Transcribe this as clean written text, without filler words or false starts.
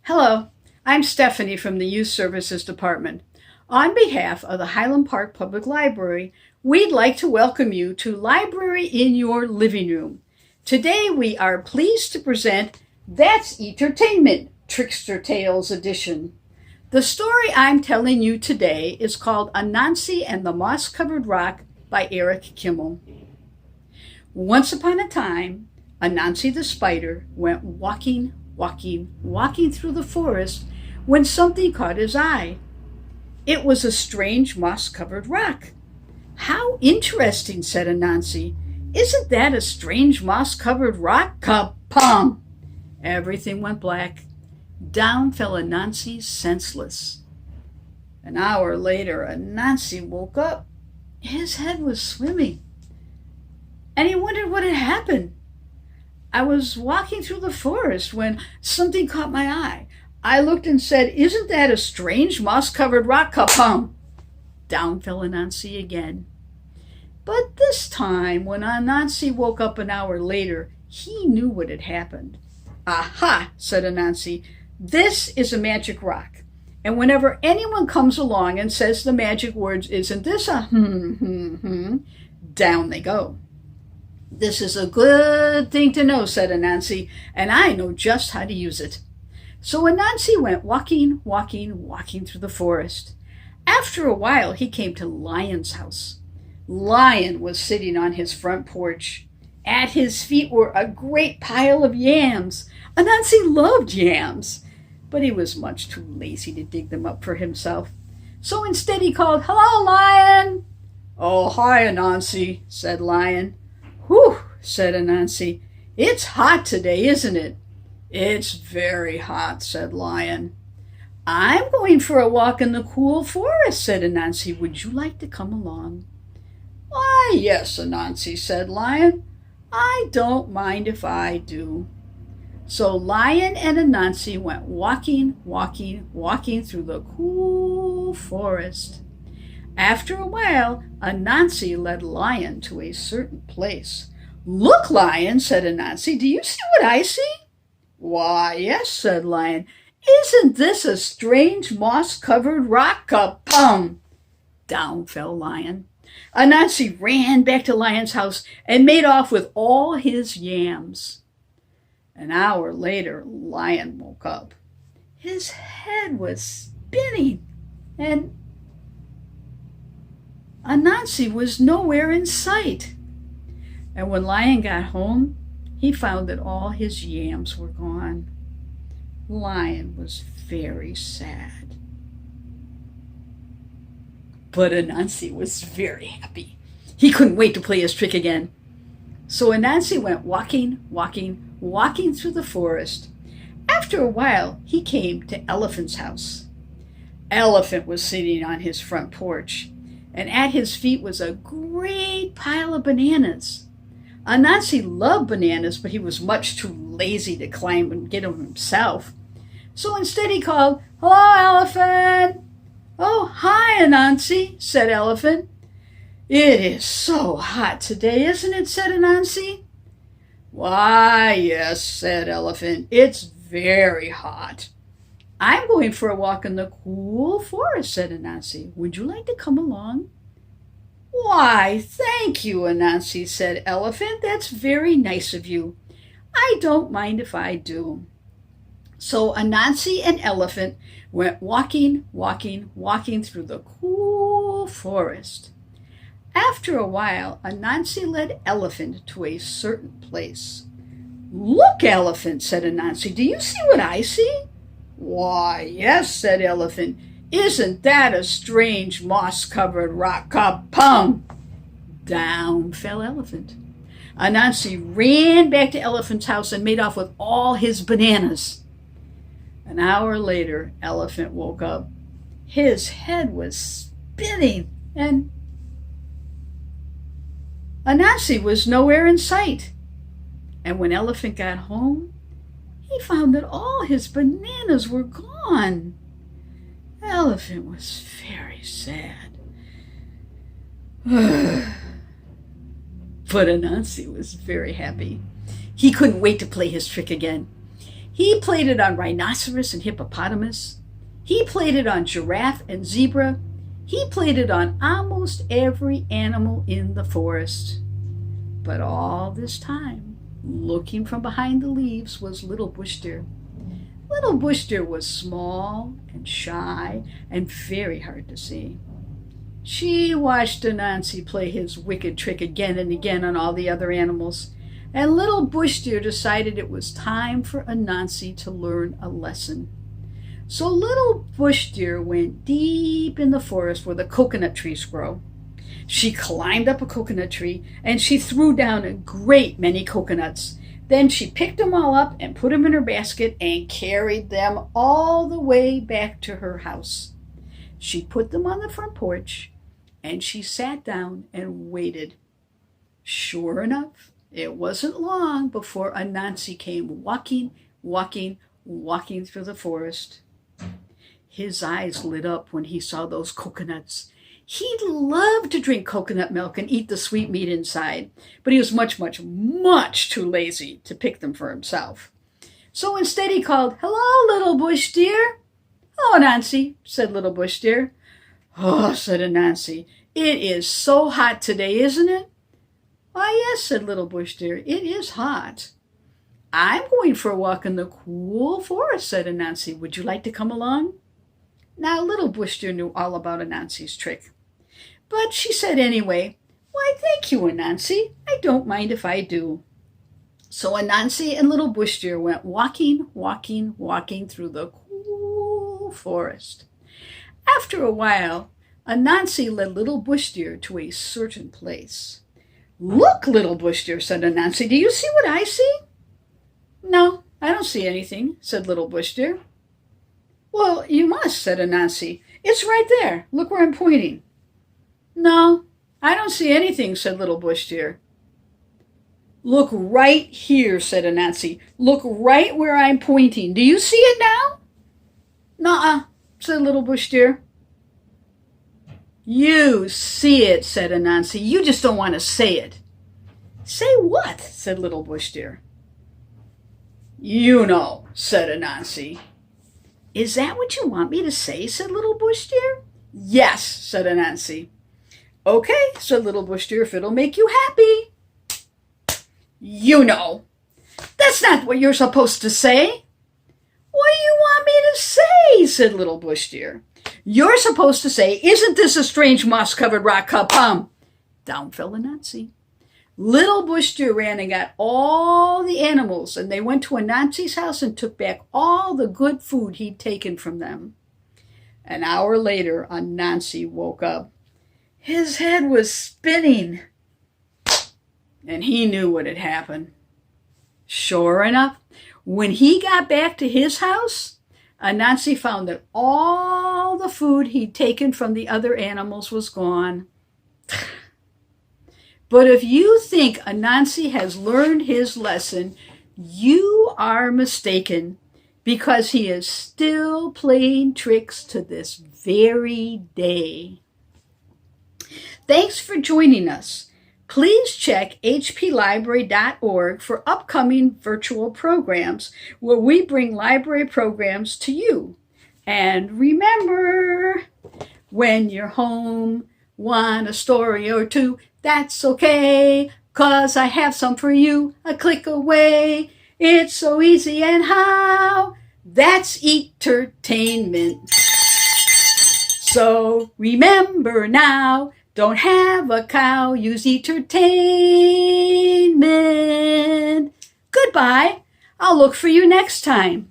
Hello, I'm Stephanie from the Youth Services Department. On behalf of the Highland Park Public Library, we'd like to welcome you to Library in Your Living Room. Today we are pleased to present That's E-tertainment, Trickster Tales Edition. The story I'm telling you today is called Anansi and the Moss-Covered Rock by Eric Kimmel. Once upon a time, Anansi the spider went walking through the forest when something caught his eye. It was a strange moss-covered rock. "How interesting," said Anansi. "Isn't that a strange moss-covered rock?" Kapong! Everything went black. Down fell Anansi senseless. An hour later, Anansi woke up. His head was swimming, and he wondered what had happened. "I was walking through the forest when something caught my eye. I looked and said, 'Isn't that a strange moss-covered rock?' Kapong! Down fell Anansi again. But this time, when Anansi woke up an hour later, he knew what had happened. "Aha," said Anansi, "this is a magic rock. And whenever anyone comes along and says the magic words, 'Isn't this a down they go." "This is a good thing to know," said Anansi, "and I know just how to use it." So Anansi went walking through the forest. After a while, he came to Lion's house. Lion was sitting on his front porch. At his feet were a great pile of yams. Anansi loved yams, but he was much too lazy to dig them up for himself. So instead he called, "Hello, Lion!" "Oh, hi, Anansi," said Lion. "Whew," said Anansi. "It's hot today, isn't it?" "It's very hot," said Lion. "I'm going for a walk in the cool forest," said Anansi. "Would you like to come along?" "Why, yes, Anansi," said Lion. "I don't mind if I do." So Lion and Anansi went walking through the cool forest. After a while, Anansi led Lion to a certain place. "Look, Lion," said Anansi, "do you see what I see?" "Why, yes," said Lion. "Isn't this a strange moss-covered rock?" Kapong! Down fell Lion. Anansi ran back to Lion's house and made off with all his yams. An hour later, Lion woke up. His head was spinning, and Anansi was nowhere in sight. And when Lion got home, he found that all his yams were gone. Lion was very sad. But Anansi was very happy. He couldn't wait to play his trick again. So Anansi went walking through the forest. After a while, he came to Elephant's house. Elephant was sitting on his front porch, and at his feet was a great pile of bananas. Anansi loved bananas, but he was much too lazy to climb and get them himself. So instead he called, "Hello, Elephant!" "Oh, hi, Anansi," said Elephant. "It is so hot today, isn't it?" said Anansi. "Why, yes," said Elephant. "It's very hot." "I'm going for a walk in the cool forest," said Anansi. "Would you like to come along?" "Why, thank you, Anansi," said Elephant. "That's very nice of you. I don't mind if I do." So Anansi and Elephant went walking through the cool forest. After a while, Anansi led Elephant to a certain place. "Look, Elephant," said Anansi, "do you see what I see?" "Why, yes," said Elephant. "Isn't that a strange moss-covered rock?" Kapong! Down fell Elephant. Anansi ran back to Elephant's house and made off with all his bananas. An hour later, Elephant woke up. His head was spinning, and Anansi was nowhere in sight. And when Elephant got home, he found that all his bananas were gone. Elephant was very sad. But Anansi was very happy. He couldn't wait to play his trick again. He played it on rhinoceros and hippopotamus. He played it on giraffe and zebra. He played it on almost every animal in the forest. But all this time, looking from behind the leaves, was Little Bush Deer. Little Bush Deer was small and shy and very hard to see. She watched Anansi play his wicked trick again and again on all the other animals, and Little Bush Deer decided it was time for Anansi to learn a lesson. So Little Bush Deer went deep in the forest where the coconut trees grow. She climbed up a coconut tree and she threw down a great many coconuts. Then she picked them all up and put them in her basket and carried them all the way back to her house. She put them on the front porch and she sat down and waited. Sure enough, it wasn't long before Anansi came walking through the forest. His eyes lit up when he saw those coconuts. He loved to drink coconut milk and eat the sweet meat inside, but he was much too lazy to pick them for himself. So instead he called, "Hello, Little Bush Deer." "Oh, Anansi," said Little Bush Deer. "Oh," said Anansi, "it is so hot today, isn't it?" "Why, yes," said Little Bush Deer, "it is hot." "I'm going for a walk in the cool forest," said Anansi. "Would you like to come along?" Now, Little Bush Deer knew all about Anansi's trick. But she said anyway, "Why, thank you, Anansi. I don't mind if I do." So Anansi and Little Bush Deer went walking through the cool forest. After a while, Anansi led Little Bush Deer to a certain place. "Look, Little Bush Deer," said Anansi, "do you see what I see?" "No, I don't see anything," said Little Bush Deer. "Well, you must," said Anansi. "It's right there. Look where I'm pointing." "No, I don't see anything," said Little Bush Deer. "Look right here," said Anansi. "Look right where I'm pointing. Do you see it now?" "Nuh-uh," said Little Bush Deer. "You see it," said Anansi. "You just don't want to say it." "Say what?" said Little Bush Deer. "You know," said Anansi. "Is that what you want me to say?" said Little Bush Deer. "Yes," said Anansi. "Okay," said Little Bush Deer, "if it'll make you happy." "You know." "That's not what you're supposed to say." "What do you want me to say?" said Little Bush Deer. "You're supposed to say, 'Isn't this a strange moss-covered rock, Kapum?'" Down fell Anansi. Little Bush Deer ran and got all the animals, and they went to Anansi's house and took back all the good food he'd taken from them. An hour later, Anansi woke up. His head was spinning, and he knew what had happened. Sure enough, when he got back to his house, Anansi found that all the food he'd taken from the other animals was gone. But if you think Anansi has learned his lesson, you are mistaken, because he is still playing tricks to this very day. Thanks for joining us. Please check hplibrary.org for upcoming virtual programs where we bring library programs to you. And remember, when you're home, want a story or two, that's okay, 'cause I have some for you, a click away. It's so easy, and how? That's E-tertainment. So remember now, don't have a cow, use E-tertainment. Goodbye. I'll look for you next time.